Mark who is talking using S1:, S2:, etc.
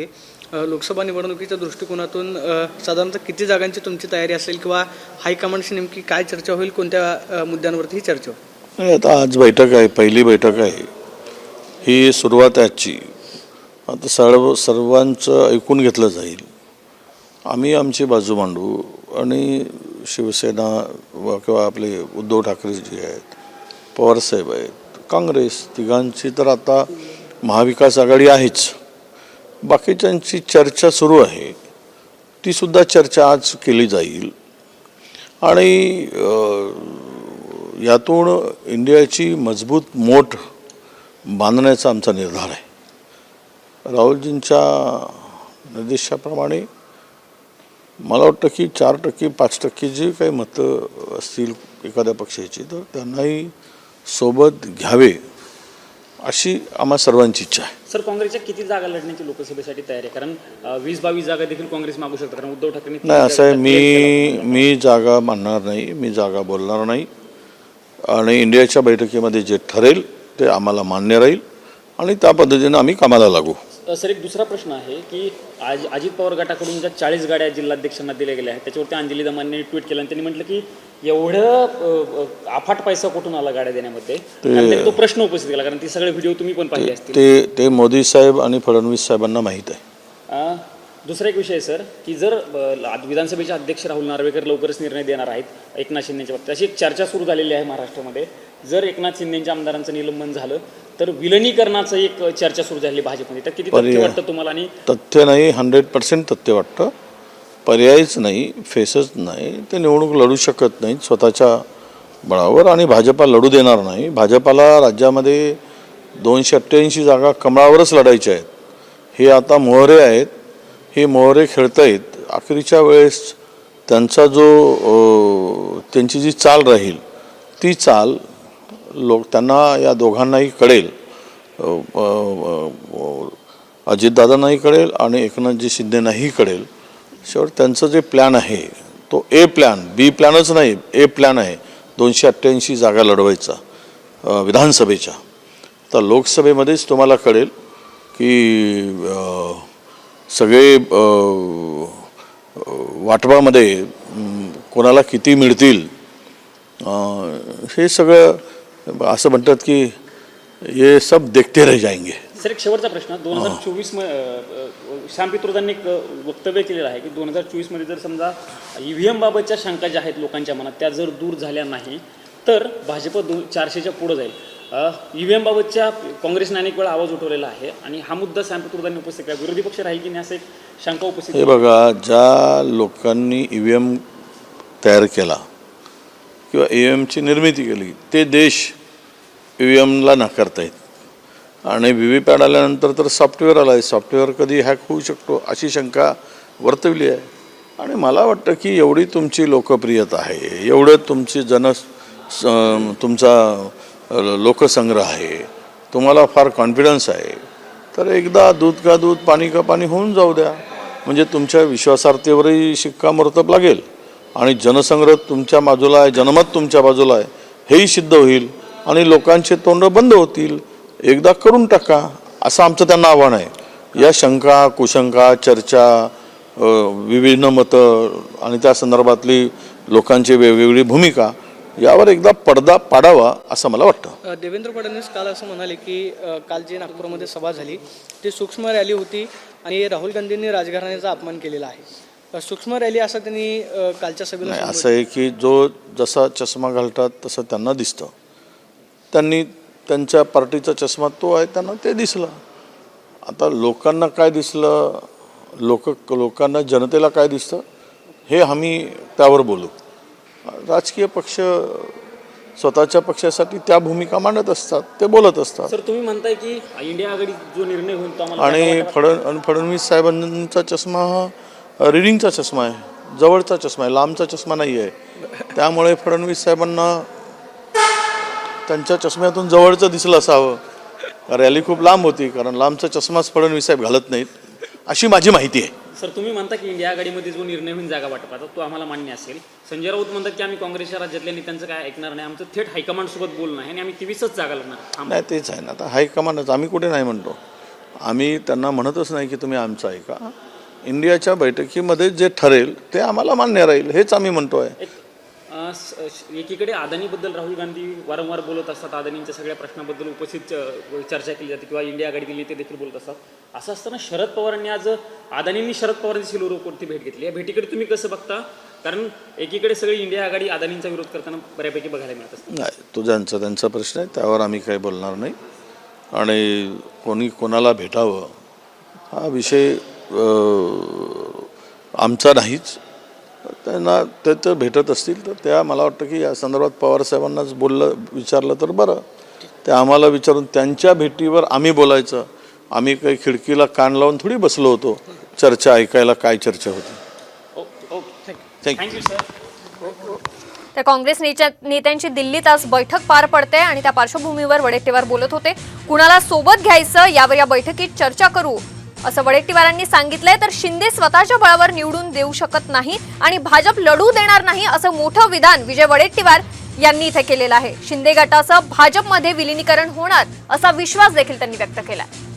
S1: लोकसभा निवडणुकीच्या दृष्टिकोनातून साधारणतः किती जागांची तुमची तयारी असेल किंवा हायकमांडशी नेमकी काय चर्चा होईल, कोणत्या मुद्द्यांवरती ही चर्चा होईल?
S2: आता आज बैठक आहे, पहिली बैठक आहे, ही सुरुवात आहे आजची. आता सर्वांचं ऐकून घेतलं जाईल. आम्ही आमची बाजू मांडू आणि शिवसेना किंवा आपले उद्धव ठाकरे जे आहेत, पवारसाहेब आहेत, काँग्रेस, तिघांची तर आता महाविकास आघाडी आहेच. बाकीच्यांची चर्चा सुरू आहे, तीसुद्धा चर्चा आज केली जाईल आणि यातून इंडियाची मजबूत मोठ बांधण्याचा आमचा निर्धार आहे. राहुलजींच्या निर्देशाप्रमाणे मला वाटतं की 4% 5% जी काही मतं असतील एखाद्या पक्षाची, तर त्यांनाही सोबत घ्यावे अशी आम्हा सर्वांची इच्छा आहे.
S3: सर, काँग्रेसच्या किती जागा लढण्याची लोकसभेसाठी तयारी आहे? कारण 20-22 जागा देखील काँग्रेस मागू शकतं, कारण उद्धव ठाकरे
S2: नाही असं आहे. मी जागा मानणार नाही, मी जागा बोलणार नाही आणि इंडियाच्या बैठकीमध्ये जे ठरेल ते आम्हाला मान्य राहील आणि त्या पद्धतीनं आम्ही कामाला लागू.
S3: सर, एक दुसरा प्रश्न आहे की आज अजित पवार गटाकडून ज्या 40 गाड्या जिल्हाध्यक्षांना दिल्या गेल्या आहेत, त्याच्यावरती अंजली दमांनी ट्विट केलं आणि त्यांनी म्हटलं की एवढं अफाट पैसा कुठून आला गाड्या देण्यामध्ये, त्यांनी तो प्रश्न उपस्थित केला. कारण ती सगळे व्हिडिओ तुम्ही पण पाहिले असतील.
S2: ते मोदी साहेब आणि फडणवीस साहेबांना माहीत आहे.
S3: दुसरा एक विषय सर, की जर विधानसभेचे अध्यक्ष राहुल नार्वेकर लवकरच निर्णय देणार आहेत एकनाथ शिंदेच्या बाबतीत, अशी एक चर्चा सुरू झालेली आहे महाराष्ट्रामध्ये. जर एकनाथ शिंदेच्या आमदारांचं निलंबन झालं तर विलनीकरणाचं एक चर्चा सुरू झाली भाजपमध्ये, तर किती तथ्य वाटतं तुम्हाला? आणि
S2: तथ्य नाही, 100% तथ्य वाटतं. पर्यायच नाही, फेसच नाही. ते निवडणूक लढू शकत नाहीत स्वतःच्या बळावर आणि भाजपा लढू देणार नाही. भाजपाला राज्यामध्ये 288 जागा कमळावरच लढायच्या आहेत. हे आता मोहरे आहेत, हे मोहरे खेळतायत. अखेरीच्या वेळेस त्यांचा त्यांची जी चाल राहील ती चाल त्यांना या दोघांनाही कळेल, अजितदादांनाही कळेल आणि एकनाथजी शिंदेनाही कळेल. शेवट त्यांचं जे प्लॅन आहे तो ए प्लॅन, बी प्लॅनच नाही, ए प्लॅन आहे 288 जागा लढवायचा विधानसभेच्या. तर लोकसभेमध्येच तुम्हाला कळेल की सगळे वाटपामध्ये कोणाला किती मिळतील. हे सगळं असं म्हणतात की हे सब देखते रह जाएंगे.
S3: सर, एक शेवटचा प्रश्न. 2024 श्याम पित्रोदांनी एक वक्तव्य केलेलं आहे की 2024 मध्ये जर समजा EVM बाबतच्या शंका ज्या आहेत लोकांच्या मनात त्या जर दूर झाल्या नाही तर भाजप 400च्या पुढे जाईल. EVM बाबतच्या काँग्रेसने अनेक वेळा आवाज उठवलेला आहे आणि हा मुद्दा श्याम पित्रोदांनी उपस्थित केला. विरोधी पक्ष राहील की नाही असं एक शंका उपस्थित.
S2: हे बघा, ज्या लोकांनी EVM तयार केला किंवा EVMची निर्मिती केली ते देश EVMला नाकारतायत आणि VVPAT आल्यानंतर तर सॉफ्टवेअर आलं आहे. सॉफ्टवेअर कधी हॅक होऊ शकतो अशी शंका वर्तवली आहे. आणि मला वाटतं की एवढी तुमची लोकप्रियता आहे, एवढं तुमची तुमचा लोकसंग्रह आहे, तुम्हाला फार कॉन्फिडन्स आहे, तर एकदा दूध का दूध पाणी का पाणी होऊन जाऊ द्या. म्हणजे तुमच्या विश्वासार्हतेवरही शिक्कामोर्तब लागेल आणि जनसंग्रह तुमच्या बाजूला आहे, जनमत तुमच्या बाजूला आहे हेही सिद्ध होईल आणि लोकांचे तोंड बंद होतील. एकदा करून टाका असं आमचं त्यांना आव्हान आहे. या शंका कुशंका चर्चा, विभिन्न मतं आणि त्या संदर्भातली लोकांची वेगवेगळी भूमिका यावर एकदा पडदा पाडावा असं मला वाटतं.
S1: देवेंद्र फडणवीस काल असं म्हणाले की काल जी नागपूरमध्ये सभा झाली ती सूक्ष्म रॅली होती आणि राहुल गांधींनी राजघराण्याचा अपमान केलेला आहे. सूक्ष्म रॅली असं त्यांनी कालच्या सभेला
S2: असं आहे की जसा चष्मा घालतात तसं त्यांना दिसतं. त्यांनी त्यांच्या पार्टीचा चष्मा तो आहे, त्यांना ते दिसलं. आता लोकांना काय दिसलं, लोकांना जनतेला काय दिसतं हे आम्ही त्यावर बोलू. राजकीय पक्ष स्वतःच्या पक्षासाठी त्या भूमिका मांडत असतात, ते बोलत असतात.
S3: सर, तुम्ही म्हणताय की इंडिया आघाडी जो निर्णय होईल तो आम्हाला
S2: आणि फडणवीस साहेबांचा चष्मा हा रिडिंगचा चष्मा आहे, जवळचा चष्मा आहे, लांबचा चष्मा नाही आहे. त्यामुळे फडणवीस साहेबांना त्यांच्या चष्म्यातून जवळचं दिसलं असावं. रॅली खूप लांब होती, कारण लांबचा चष्माच फडणवीस साहेब घालत नाहीत अशी माझी माहिती आहे.
S3: सर, तुम्ही म्हणता की इंडिया आघाडीमध्ये जो निर्णय होईल जागा वाटपाचा तो आम्हाला मान्य असेल. संजय राऊत म्हणतात की आम्ही काँग्रेसच्या राज्यातल्या नेत्यांचं काय ऐकणार नाही, आमचं थेट हायकमांड सोबत बोलणं आहे आणि आम्ही 23च जागा लढणार.
S2: नाही, तेच आहे ना. आता हायकमांडच, आम्ही कुठे नाही म्हणतो. आम्ही त्यांना म्हणतच नाही की तुम्ही आमचं ऐका. इंडियाच्या बैठकीमध्ये जे ठरेल ते आम्हाला मान्य राहील हेच आम्ही म्हणतो आहे.
S3: एकीकडे अदानीबद्दल राहुल गांधी वारंवार बोलत असतात, अदानींच्या सगळ्या प्रश्नाबद्दल उपस्थित चर्चा केली जाते किंवा इंडिया आघाडीतील नेते देखील बोलत असतात. असं असताना शरद पवारांनी आज अदानींनी शरद पवारांची सिल्लोडवरती भेट घेतली. या भेटीकडे तुम्ही कसं बघता? कारण एकीकडे सगळी इंडिया आघाडी अदानींचा विरोध करताना बऱ्यापैकी बघायला मिळत असतं.
S2: नाही, तो त्यांचा प्रश्न आहे, त्यावर आम्ही काही बोलणार नाही. आणि कोणी कोणाला भेटावं हा विषय आमचा नाहीच. त्यांना ते तर भेटत असतील तर त्या मला वाटतं की या संदर्भात पवारसाहेबांनाच विचारलं तर बरं. ते आम्हाला विचारून त्यांच्या भेटीवर आम्ही बोलायचं. आम्ही काही खिडकीला कान लावून थोडी बसलो होतो चर्चा ऐकायला, काय चर्चा होती.
S3: Thank you sir.
S4: तर काँग्रेस नेत्यांची दिल्लीत आज बैठक पार पडते आणि त्या पार्श्वभूमीवर वडेट्टीवार बोलत होते. कुणाला सोबत घ्यायचं यावर या बैठकीत चर्चा करू असं वडेट्टीवारांनी सांगितलंय. तर शिंदे स्वतःच्या बळावर निवडून देऊ शकत नाही आणि भाजप लढू देणार नाही असं मोठं विधान विजय वडेट्टीवार यांनी इथे केलेलं आहे. शिंदे गटाचं भाजपमध्ये विलीनीकरण होणार असा विश्वास देखील त्यांनी व्यक्त केला.